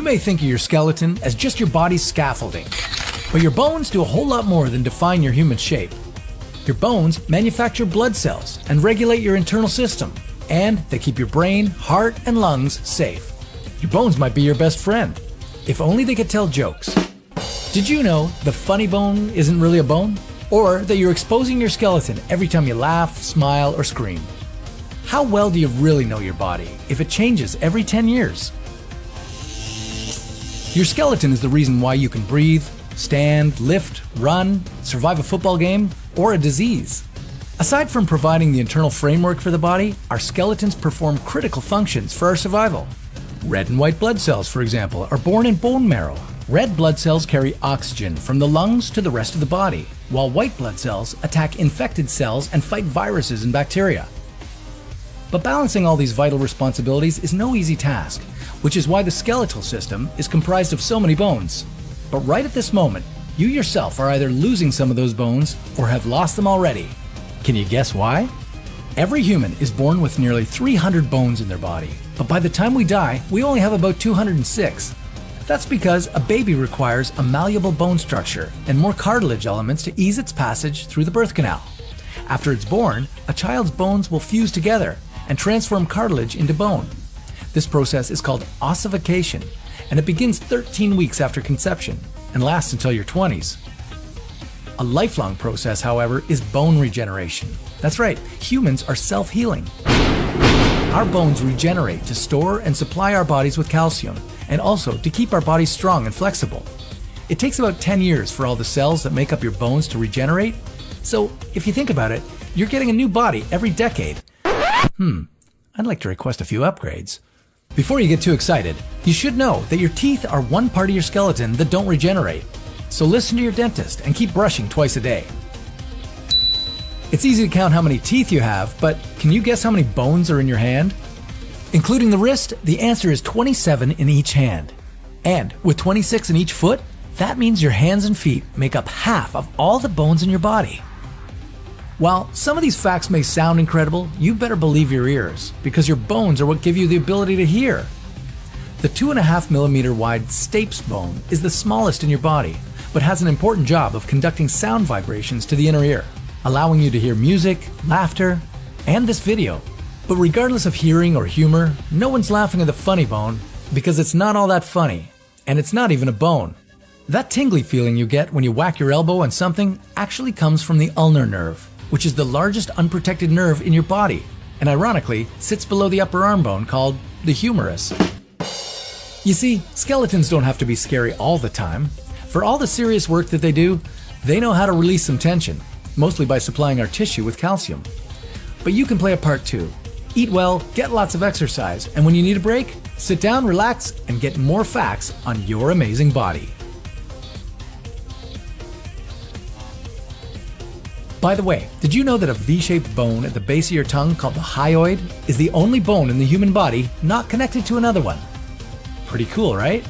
You may think of your skeleton as just your body's scaffolding, but your bones do a whole lot more than define your human shape. Your bones manufacture blood cells and regulate your internal system, and they keep your brain, heart, and lungs safe. Your bones might be your best friend, if only they could tell jokes. Did you know the funny bone isn't really a bone? Or that you're exposing your skeleton every time you laugh, smile, or scream? How well do you really know your body if it changes every 10 years? Your skeleton is the reason why you can breathe, stand, lift, run, survive a football game, or a disease. Aside from providing the internal framework for the body, our skeletons perform critical functions for our survival. Red and white blood cells, for example, are born in bone marrow. Red blood cells carry oxygen from the lungs to the rest of the body, while white blood cells attack infected cells and fight viruses and bacteria. But balancing all these vital responsibilities is no easy task, which is why the skeletal system is comprised of so many bones. But right at this moment, you yourself are either losing some of those bones or have lost them already. Can you guess why? Every human is born with nearly 300 bones in their body, but by the time we die, we only have about 206. That's because a baby requires a malleable bone structure and more cartilage elements to ease its passage through the birth canal. After it's born, a child's bones will fuse together and transform cartilage into bone. This process is called ossification, and it begins 13 weeks after conception and lasts until your 20s. A lifelong process, however, is bone regeneration. That's right, humans are self-healing. Our bones regenerate to store and supply our bodies with calcium, and also to keep our bodies strong and flexible. It takes about 10 years for all the cells that make up your bones to regenerate. So, if you think about it, you're getting a new body every decade. I'd like to request a few upgrades. Before you get too excited, you should know that your teeth are one part of your skeleton that don't regenerate. So listen to your dentist and keep brushing twice a day. It's easy to count how many teeth you have, but can you guess how many bones are in your hand? Including the wrist, the answer is 27 in each hand. And with 26 in each foot, that means your hands and feet make up half of all the bones in your body. While some of these facts may sound incredible, you better believe your ears, because your bones are what give you the ability to hear. The 2.5 millimeter wide stapes bone is the smallest in your body, but has an important job of conducting sound vibrations to the inner ear, allowing you to hear music, laughter, and this video. But regardless of hearing or humor, no one's laughing at the funny bone, because it's not all that funny, and it's not even a bone. That tingly feeling you get when you whack your elbow on something actually comes from the ulnar nerve, which is the largest unprotected nerve in your body, and ironically sits below the upper arm bone called the humerus. You see, skeletons don't have to be scary all the time. For all the serious work that they do, they know how to release some tension, mostly by supplying our tissue with calcium. But you can play a part too. Eat well, get lots of exercise, and when you need a break, sit down, relax, and get more facts on your amazing body. By the way, did you know that a V-shaped bone at the base of your tongue called the hyoid is the only bone in the human body not connected to another one? Pretty cool, right?